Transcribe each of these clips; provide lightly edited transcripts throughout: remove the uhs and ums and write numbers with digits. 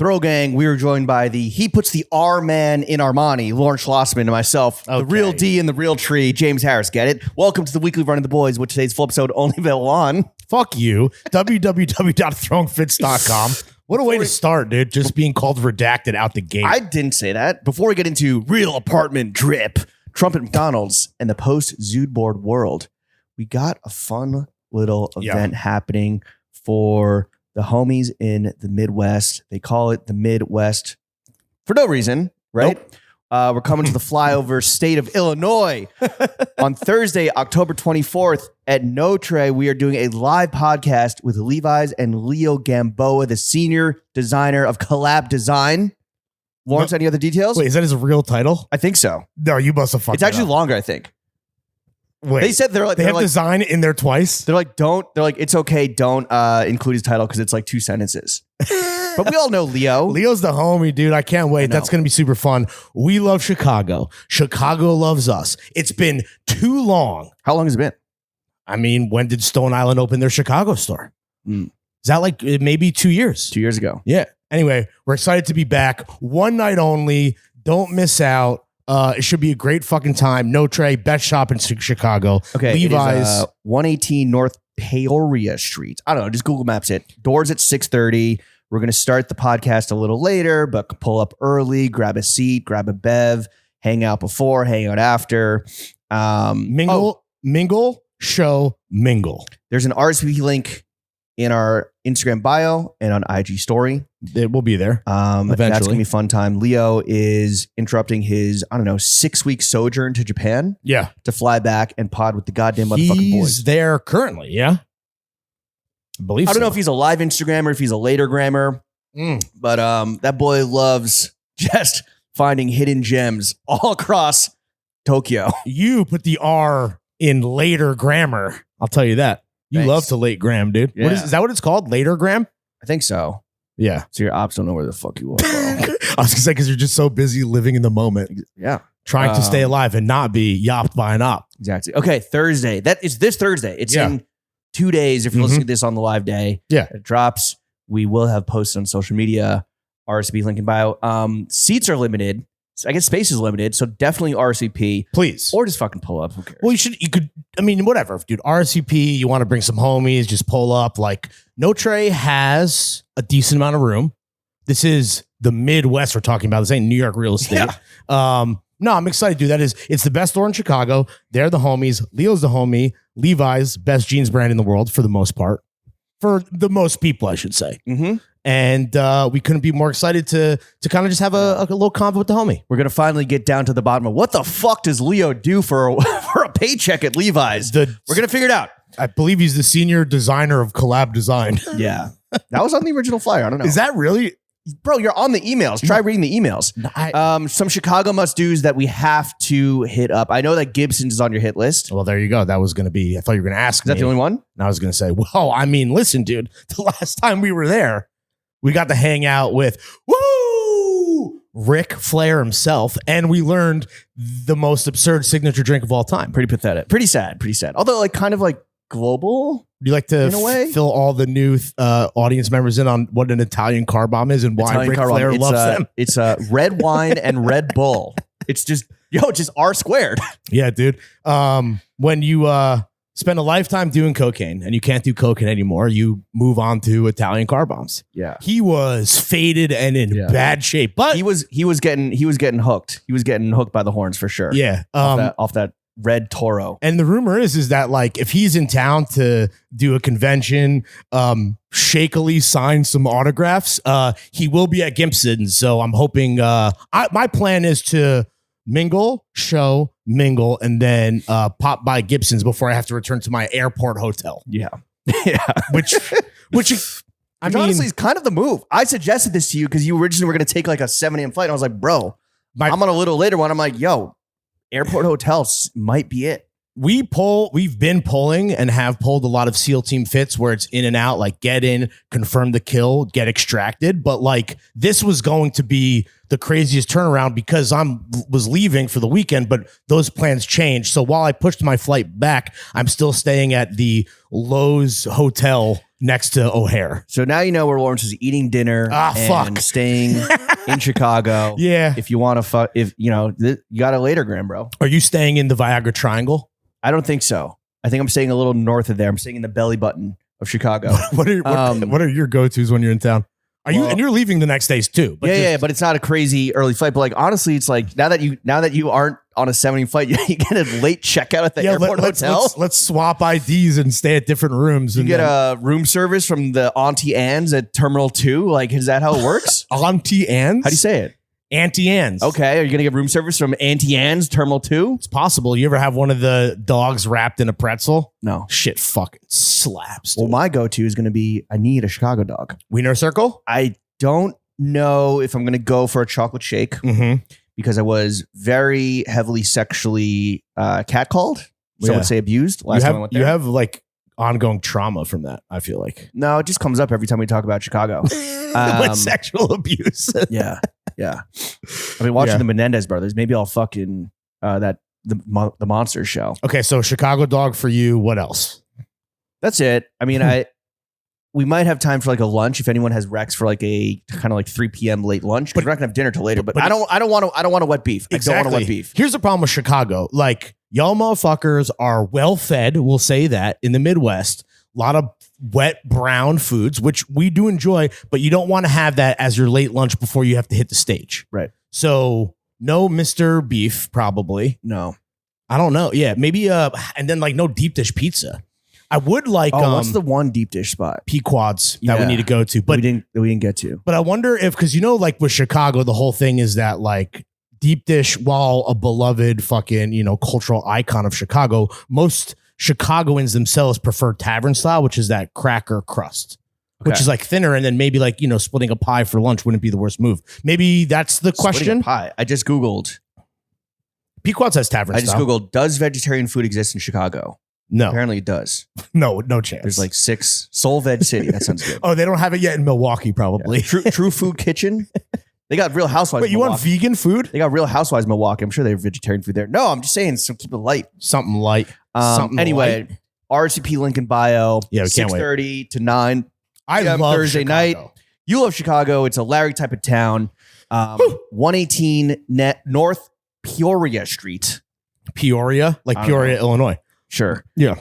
Throw Gang, we were joined by he puts the R man in Armani, Lawrence Schlossman, and myself, the real D in the real tree, James Harris. Get it? Welcome to the weekly Run of the Boys, which today's full episode only available on. Fuck you. www.throwingfits.com. What a way to start, dude. Just being called redacted out the gate. I didn't say that. Before we get into real apartment drip, Trump at McDonald's, and the post-Zood board world, we got a fun little event happening for the homies in the Midwest. They call it the Midwest for no reason, right? Nope. We're coming to the flyover state of Illinois on Thursday, October 24th at Notre. We are doing a live podcast with Levi's and Leo Gamboa, the senior designer of Collab Design. Lawrence, any other details? Wait, is that his real title? I think so. No, you must have fucked It's actually longer, I think. Wait, they said they have design in there twice. They're like, it's okay. Don't include his title because it's like 2 sentences. But we all know Leo. Leo's the homie, dude. I can't wait. That's going to be super fun. We love Chicago. Chicago loves us. It's been too long. How long has it been? I mean, when did Stone Island open their Chicago store? Is that like maybe 2 years? 2 years ago. Yeah. Anyway, we're excited to be back. One night only. Don't miss out. It should be a great fucking time. Notre, best shop in Chicago. Okay, Levi's. It is, 118 North Peoria Street. I don't know. Just Google Maps it. Doors at 6:30. We're going to start the podcast a little later, but pull up early, grab a seat, grab a bev, hang out before, hang out after. Mingle, show, mingle. There's an RSVP link in our Instagram bio and on IG story. It will be there. Eventually. That's going to be a fun time. Leo is interrupting his, 6-week sojourn to Japan. Yeah. To fly back and pod with the goddamn motherfucking boys. He's there currently, yeah? I don't know if he's a live Instagrammer, if he's a later grammer, but that boy loves just finding hidden gems all across Tokyo. You put the R in later grammar. I'll tell you that. You Thanks. love to late gram, dude. Yeah. Is that what it's called? Later gram? I think so. Yeah. So your ops don't know where the fuck you are, bro. I was gonna say because you're just so busy living in the moment. Yeah. Trying to stay alive and not be yopped by an op. Exactly. Okay, Thursday. That is this Thursday. It's in 2 days if you're listening to this on the live day. Yeah. It drops. We will have posted on social media. RSVP link in bio. Seats are limited. I guess space is limited, so definitely RSVP. Please. Or just fucking pull up. Who cares? Well, whatever, dude. RSVP, you want to bring some homies, just pull up. Like, Notre has a decent amount of room. This is the Midwest we're talking about. This ain't New York real estate. Yeah. No, I'm excited, dude. It's the best store in Chicago. They're the homies. Leo's the homie. Levi's, best jeans brand in the world for the most part. For the most people, I should say. Mm-hmm. And we couldn't be more excited to kind of just have a little convo with the homie. We're going to finally get down to the bottom of what the fuck does Leo do for a paycheck at Levi's? We're going to figure it out. I believe he's the senior designer of Collab Design. Yeah. That was on the original flyer. I don't know. Is that really? Bro, you're on the emails. Try reading the emails. Some Chicago must-dos that we have to hit up. I know that Gibson's is on your hit list. Well, there you go. That was going to be, I thought you were going to ask me. Is that the only one? And I was going to say, well, I mean, listen, dude, the last time we were there, we got to hang out with Ric Flair himself, and we learned the most absurd signature drink of all time. Pretty pathetic. Pretty sad. Although kind of global. Would you like to fill all the new audience members in on what an Italian car bomb is and why Ric Flair loves them? It's red wine and Red Bull. It's just R squared. Yeah, dude. When you spend a lifetime doing cocaine and you can't do cocaine anymore, you move on to Italian car bombs. Yeah. He was faded and in bad shape, but he was getting hooked. He was getting hooked by the horns for sure. Yeah. Off that red Toro. And the rumor is that if he's in town to do a convention, shakily sign some autographs, he will be at Gibson's. So I'm hoping my plan is to mingle, and then pop by Gibson's before I have to return to my airport hotel. Yeah. Yeah. Which honestly is kind of the move. I suggested this to you because you originally were going to take a 7 a.m. flight. And I was like, bro, I'm on a little later one. I'm like, yo, airport hotels might be it. We've been pulling and have pulled a lot of SEAL team fits where it's in and out, get in, confirm the kill, get extracted. But this was going to be the craziest turnaround because was leaving for the weekend, but those plans changed. So while I pushed my flight back, I'm still staying at the Lowe's Hotel next to O'Hare. So now you know where Lawrence is eating dinner and staying in Chicago. Yeah. If you want to fuck, if you know, you got a later gram, bro. Are you staying in the Viagra Triangle? I don't think so. I think I'm staying a little north of there. I'm staying in the belly button of Chicago. What are your go-tos when you're in town? And you're leaving the next days too. But but it's not a crazy early flight. But like honestly, it's like now that you aren't on a 7 flight, you get a late checkout at the airport hotel. Let's swap IDs and stay at different rooms. You get a room service from the Auntie Anne's at Terminal 2. Like, is that how it works? Auntie Anne's? How do you say it? Auntie Anne's. Okay, are you gonna get room service from Auntie Anne's Terminal 2? It's possible. You ever have one of the dogs wrapped in a pretzel? No. Shit fucking slaps. Dude. Well, my go-to is gonna be I need a Chicago dog. Wiener Circle? I don't know if I'm gonna go for a chocolate shake because I was very heavily sexually catcalled. Some would say abused. Last time I went there. You have like ongoing trauma from that, I feel like. No, it just comes up every time we talk about Chicago. With sexual abuse. Yeah. I've been watching the Menendez brothers. Maybe I'll fucking the Monsters show. Okay, so Chicago dog for you. What else? That's it. I mean, we might have time for like a lunch if anyone has recs for like a kind of like 3 p.m. late lunch. But we're not gonna have dinner till later. But I don't want a wet beef. Exactly. I don't want a wet beef. Here's the problem with Chicago. Like y'all motherfuckers are well fed. We'll say that in the Midwest. A lot of wet brown foods, which we do enjoy, but you don't want to have that as your late lunch before you have to hit the stage. Right. So no Mr. Beef, probably. No. I don't know. Yeah, maybe and then like no deep dish pizza. I would like what's the one deep dish spot? Pequod's that we need to go to. But we didn't get to. But I wonder if, because you know, like with Chicago, the whole thing is that like deep dish, while a beloved fucking, cultural icon of Chicago, most Chicagoans themselves prefer tavern style, which is that cracker crust, which is like thinner. And then maybe like, splitting a pie for lunch wouldn't be the worst move. Maybe that's the question. Splitting a pie. I just Googled. Pequod's has tavern style. I just Googled, does vegetarian food exist in Chicago? No. Apparently it does. No chance. There's like 6 Soul Veg City. That sounds good. Oh, they don't have it yet in Milwaukee, probably. Yeah. True Food Kitchen. They got Real Housewives. Wait, you want vegan food? They got Real Housewives Milwaukee. I'm sure they have vegetarian food there. No, I'm just saying, so keep it light. Something light. Anyway, light. RCP link in bio. Yeah, we can't wait. 6:30 to 9. I love Thursday Chicago. night. You love Chicago. It's a Larry type of town. 118 North Peoria Street. Peoria? Like Peoria, Illinois. Sure. Yeah.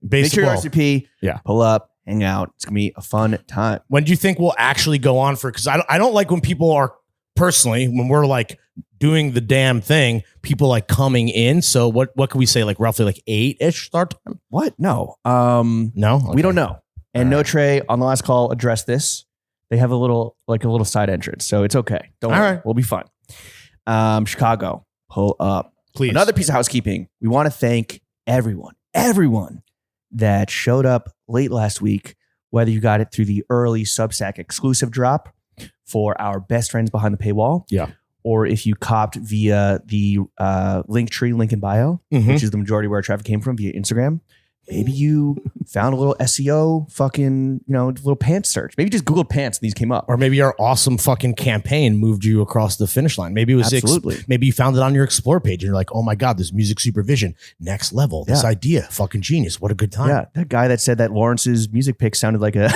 Make sure you're RCP. Yeah. Pull up, hang out. It's gonna be a fun time. When do you think we'll actually go on for? Because I don't like when people are personally when we're like doing the damn thing, people like coming in. So what can we say? Like roughly like 8-ish start time. What? No. No. Okay. We don't know. And Notre on the last call addressed this. They have a little side entrance, so it's okay. Don't worry. Right. We'll be fine. Chicago, pull up. Please. Another piece of housekeeping. We want to thank everyone that showed up late last week, whether you got it through the early Substack exclusive drop for our best friends behind the paywall. Yeah. Or if you copped via the Linktree link in bio, which is the majority where our traffic came from via Instagram. Maybe you found a little SEO fucking, little pants search. Maybe you just Googled pants and these came up. Or maybe our awesome fucking campaign moved you across the finish line. Maybe it was maybe you found it on your Explore page and you're like, oh my God, this music supervision, next level, this idea, fucking genius. What a good time. Yeah, that guy that said that Lawrence's music pick sounded like a...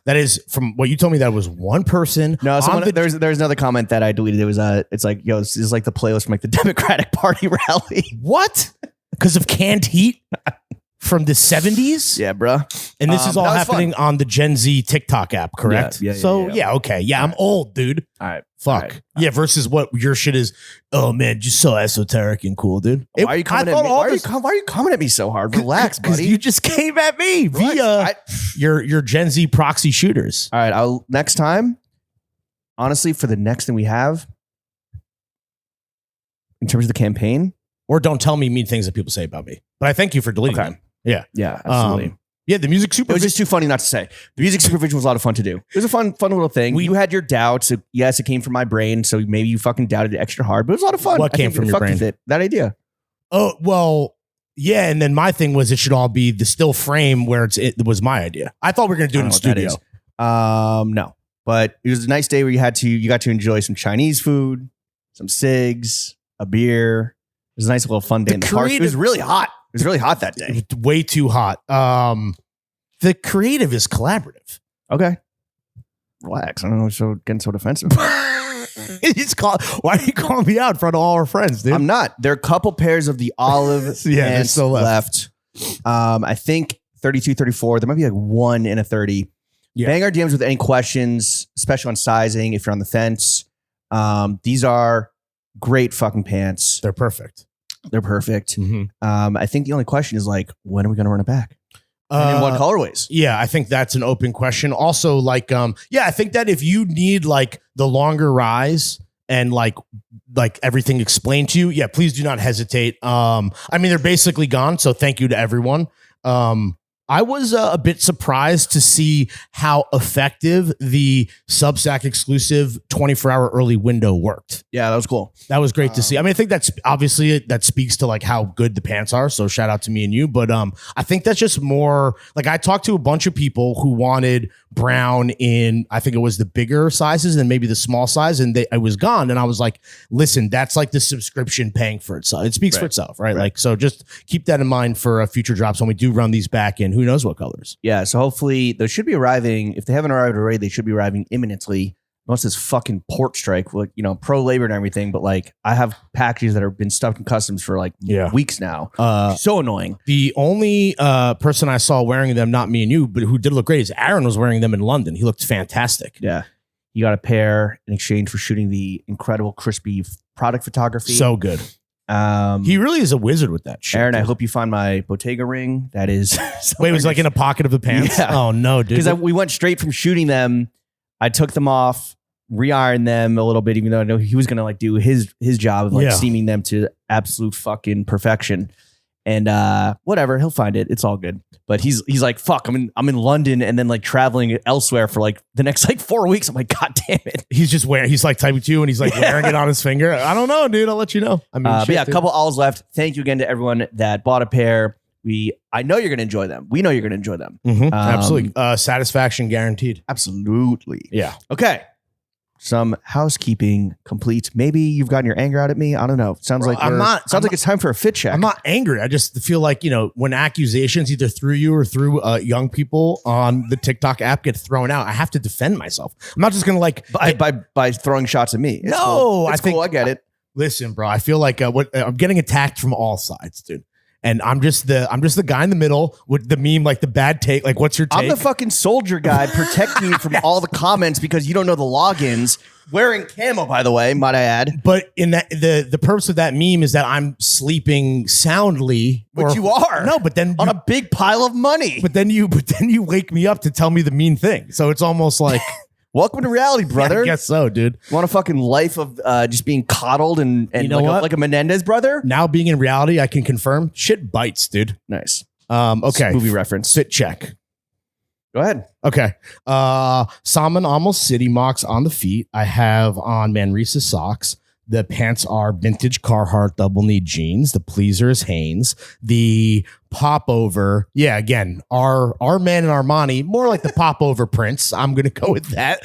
that is from what you told me. That was one person. No, there's another comment that I deleted. It was it's like, yo, this is like the playlist from like the Democratic Party rally. What? Because of canned heat from the 70s? Yeah, bro. And this is all happening on the Gen Z TikTok app, correct? Yeah. Okay. Yeah, I'm old, dude. All right. Fuck. All right. Yeah, versus what your shit is. Oh man, just so esoteric and cool, dude. Why are you coming at me? Why are you coming at me so hard? Relax, buddy. You just came at me via your Gen Z proxy shooters. All right. Next time, honestly, for the next thing we have, in terms of the campaign. Or don't tell me mean things that people say about me. But I thank you for deleting them. Yeah. Yeah, absolutely. The music supervision. It was just too funny not to say. The music supervision was a lot of fun to do. It was a fun little thing. You had your doubts. Yes, it came from my brain. So maybe you fucking doubted it extra hard, but it was a lot of fun. What came from your brain? That idea. Oh, well, yeah. And then my thing was it should all be the still frame where it was my idea. I thought we were going to do it in studio. No, but it was a nice day where you got to enjoy some Chinese food, some cigs, a beer. It was a nice little fun day in the park. It was really hot. was really hot that day. Way too hot. The creative is collaborative. Okay. Relax. I don't know. So getting so defensive. Why are you calling me out in front of all our friends, dude? I'm not. There are a couple pairs of the olive pants still left. I think 32, 34. There might be like one in a 30. Yeah. Bang our DMs with any questions, especially on sizing if you're on the fence. These are great fucking pants. They're perfect. Mm-hmm. I think the only question is like, when are we going to run it back? And in what colorways? Yeah, I think that's an open question. Also, like, I think that if you need like the longer rise and like everything explained to you, please do not hesitate. I mean, they're basically gone. So thank you to everyone. I was a bit surprised to see how effective the SUBSTACK exclusive 24-hour early window worked. Yeah, that was cool. That was great to see. I mean, I think that's obviously that speaks to like how good the pants are. So shout out to me and you. But I think that's just more like I talked to a bunch of people who wanted brown in, I think it was the bigger sizes and maybe the small size, and I was gone. And I was like, listen, that's like the subscription paying for itself. It speaks for itself, right? Like, so just keep that in mind for future drops when we do run these back in. Who knows what colors? Yeah, so hopefully those should be arriving. If they haven't arrived already, they should be arriving imminently. Unless this fucking port strike, like, you know, pro labor and everything. But like, I have packages that have been stuck in customs for like weeks now. So annoying. The only person I saw wearing them, not me and you, but who did look great, is Aaron was wearing them in London. He looked fantastic. Yeah, he got a pair in exchange for shooting the incredible crispy product photography. So good. He really is a wizard with that shit. Aaron, I hope you find my Bottega ring. That is. Wait, it was like in a pocket of the pants? Yeah. Oh, no, dude. Because we went straight from shooting them. I took them off, re-ironed them a little bit, even though I know he was going to like do his job of like steaming them to absolute fucking perfection. And whatever, he'll find it. It's all good. But he's like, fuck, I'm in London and then like traveling elsewhere for like the next like 4 weeks. I'm like, God damn it. He's like typing 2 and he's like wearing it on his finger. I don't know, dude. I'll let you know. I mean, but yeah, a couple olives left. Thank you again to everyone that bought a pair. I know you're going to enjoy them. We know you're going to enjoy them. Mm-hmm. Absolutely. Satisfaction guaranteed. Absolutely. Yeah. Okay. Some housekeeping complete. Maybe you've gotten your anger out at me. I don't know. Sounds like it's time for a fit check. I'm not angry. I just feel like, you know, when accusations either through you or through young people on the TikTok app get thrown out, I have to defend myself. I'm not just going to like by throwing shots at me. It's no, cool. I think cool. I get it. Listen, bro, I feel like I'm getting attacked from all sides, dude. And I'm just the guy in the middle with the meme, like the bad take. Like, what's your take? I'm the fucking soldier guy protecting you from all the comments because you don't know the logins. Wearing camo, by the way, might I add. But in that the purpose of that meme is that I'm sleeping soundly. But you are. No, but then on a big pile of money. But then you wake me up to tell me the mean thing. So it's almost like welcome to reality, brother. Yeah, I guess so, dude. Want a fucking life of just being coddled and you know like a Menendez brother? Now being in reality, I can confirm shit bites, dude. Nice. Okay. Movie reference. Fit check. Go ahead. Okay. Salmon Almost City mocks on the feet. I have on Manresa socks. The pants are vintage Carhartt double knee jeans. The pleaser is Hanes. The popover, again, our man in Armani, more like the popover prince. I'm going to go with that.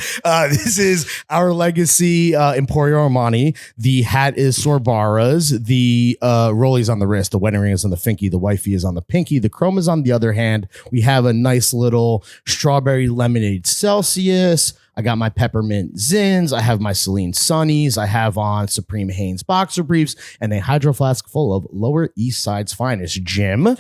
This is our legacy Emporio Armani. The hat is Sorbara's. The rollies on the wrist. The wedding ring is on the finky. The wifey is on the pinky. The chrome is on the other hand. We have a nice little strawberry lemonade Celsius. I got my peppermint Zins. I have my Celine Sunnies. I have on Supreme Hanes boxer briefs and a hydro flask full of Lower East Side's finest. Jim. All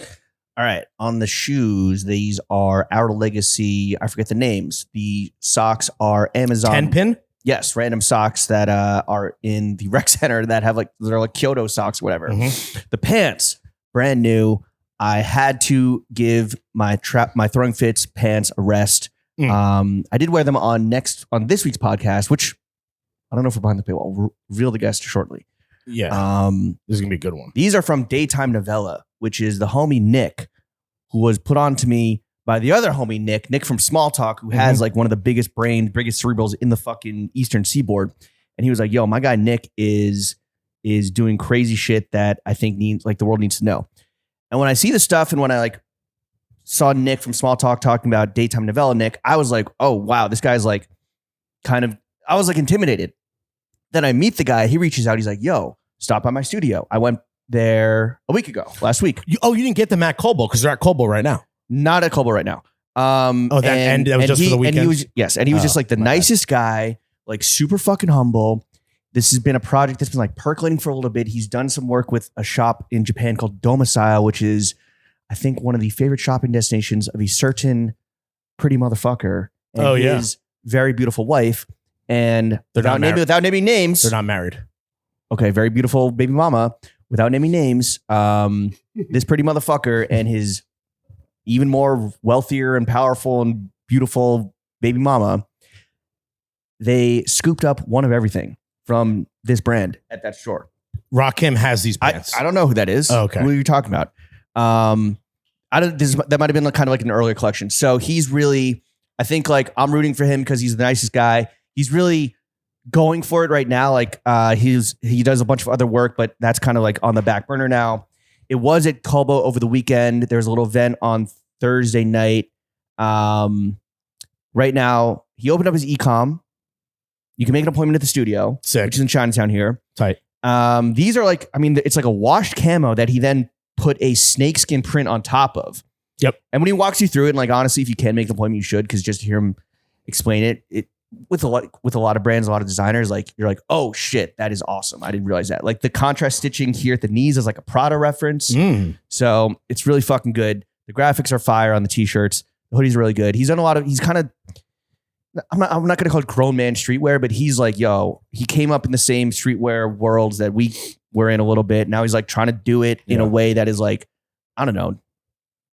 right. On the shoes, these are Our Legacy. I forget the names. The socks are Amazon. 10-pin? Yes. Random socks that are in the rec center that have they're like Kyoto socks, whatever. Mm-hmm. The pants, brand new. I had to give my Throwing Fits pants a rest. I did wear them on this week's podcast, which I don't know if we're behind the paywall. We'll reveal the guest shortly. Yeah. This is gonna be a good one. These are from Daytime Novella, which is the homie Nick, who was put on to me by the other homie Nick from Small Talk, who has like one of the biggest brains, biggest cerebrals in the fucking Eastern Seaboard. And he was like, yo, my guy Nick is doing crazy shit that I think the world needs to know. And when I see the stuff and when I saw Nick from Small Talk talking about Daytime Novella Nick, I was like, oh, wow, this guy's I was intimidated. Then I meet the guy. He reaches out. He's like, yo, stop by my studio. I went there a week ago, last week. You didn't get them at Kobo because they're at Kobo right now. Not at Kobo right now. And that was just for the weekend? And he was just like the nicest guy, like super fucking humble. This has been a project that's been like percolating for a little bit. He's done some work with a shop in Japan called Domicile, which is, I think, one of the favorite shopping destinations of a certain pretty motherfucker and his very beautiful wife. And without naming names, they're not married. Okay, very beautiful baby mama. Without naming names, this pretty motherfucker and his even more wealthier and powerful and beautiful baby mama, they scooped up one of everything from this brand at that store. Rakim has these pants. I don't know who that is. Oh, okay. Who are you talking about? That might have been kind of like an earlier collection. So he's really, I think like I'm rooting for him because he's the nicest guy. He's really going for it right now. Like he does a bunch of other work, but that's kind of like on the back burner now. It was at Kobo over the weekend. There was a little event on Thursday night. Right now, he opened up his e-com. You can make an appointment at the studio, which is in Chinatown here. Tight. These are like, I mean, it's like a washed camo that he then put a snakeskin print on top of. Yep. And when he walks you through it, and like honestly, if you can make an appointment, you should, because just to hear him explain it with a lot of brands, a lot of designers, like you're like, oh shit, that is awesome. I didn't realize that. Like the contrast stitching here at the knees is like a Prada reference. So it's really fucking good. The graphics are fire on the t-shirts. The hoodies are really good. He's done a lot of, he's kind of, I'm not going to call it grown man streetwear, but he's like, he came up in the same streetwear worlds that we were in a little bit. Now he's like trying to do it in a way that is like, I don't know,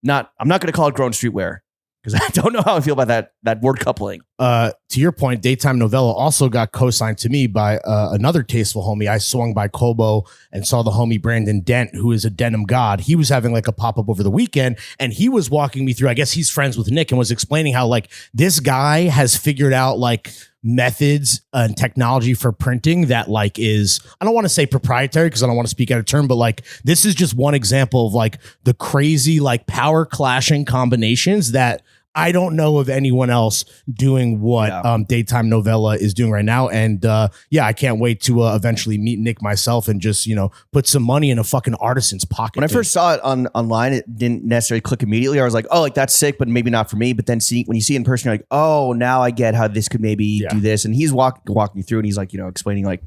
I'm not going to call it grown streetwear because I don't know how I feel about that word coupling. To your point, Daytime Novella also got co-signed to me by another tasteful homie. I swung by Kobo and saw the homie Brandon Dent, who is a denim god. He was having like a pop-up over the weekend, and he was walking me through, I guess he's friends with Nick, and was explaining how like this guy has figured out like methods and technology for printing that like is, I don't want to say proprietary because I don't want to speak out of turn, but like this is just one example of like the crazy like power clashing combinations that I don't know of anyone else doing what Daytime Novella is doing right now. And I can't wait to eventually meet Nick myself and just, put some money in a fucking artisan's pocket. When I first saw it online, it didn't necessarily click immediately. I was like, oh, like that's sick, but maybe not for me. But then when you see it in person, you're like, oh, now I get how this could maybe do this. And he's walking me through, and he's like, explaining like,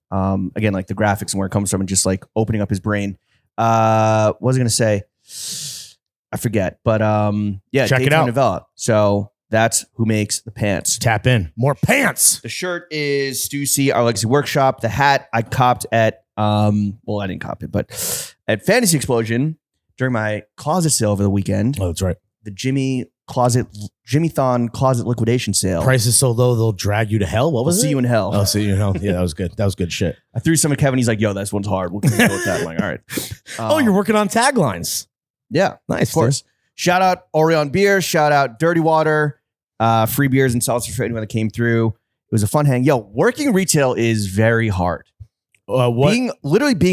again, like the graphics and where it comes from, and just like opening up his brain. What was I going to say? I forget, but check it out. Novella. So that's who makes the pants. Tap in. More pants. The shirt is Stussy, Our Legacy Workshop. The hat I copped at, I didn't cop it, but at Fantasy Explosion during my closet sale over the weekend. Oh, that's right. The Jimmy Thon closet liquidation sale. Price is so low, they'll drag you to hell. What was it? See you in hell. Oh, see you in hell. Yeah, that was good. That was good shit. I threw some at Kevin. He's like, yo, this one's hard. We'll go with that. I'm like, all right. You're working on taglines. Yeah, nice. Of course. Shout out Orion Beers. Shout out Dirty Water. Free beers and seltzers for anyone that came through. It was a fun hang. Yo, working retail is very hard. Being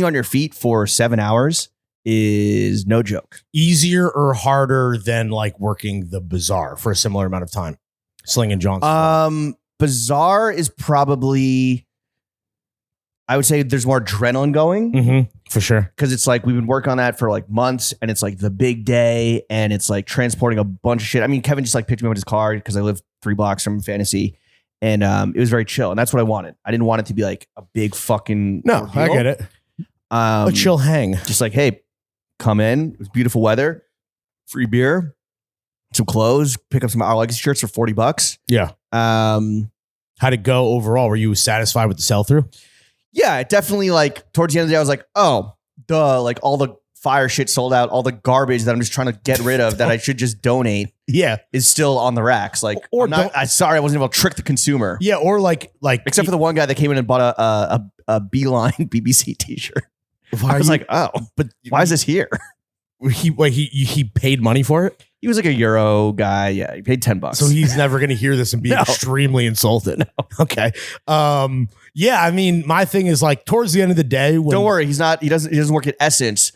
on your feet for 7 hours is no joke. Easier or harder than like working the bazaar for a similar amount of time? Slinging Johnson. Bazaar is probably, I would say there's more adrenaline going. For sure. Because it's like we've been working on that for like months, and it's like the big day, and it's like transporting a bunch of shit. I mean, Kevin just like picked me up with his car because I live 3 blocks from Fantasy, and it was very chill, and that's what I wanted. I didn't want it to be like a big fucking ordeal. I get it. A chill hang. Just like, hey, come in. It was beautiful weather, free beer, some clothes, pick up some Our Legacy shirts for $40. Yeah. How'd it go overall? Were you satisfied with the sell-through? Yeah, it definitely, like, towards the end of the day, I was like, oh, duh, like, all the fire shit sold out, all the garbage that I'm just trying to get rid of that I should just donate is still on the racks. Like, I'm sorry I wasn't able to trick the consumer. Yeah, or like except for the one guy that came in and bought a Beeline BBC t-shirt. I was like, oh, but why is this here? He paid money for it? He was like a Euro guy. Yeah, he paid $10. So he's never going to hear this and be extremely insulted. No. Okay. Yeah, I mean, my thing is like towards the end of the day. Don't worry, he doesn't work at Essence.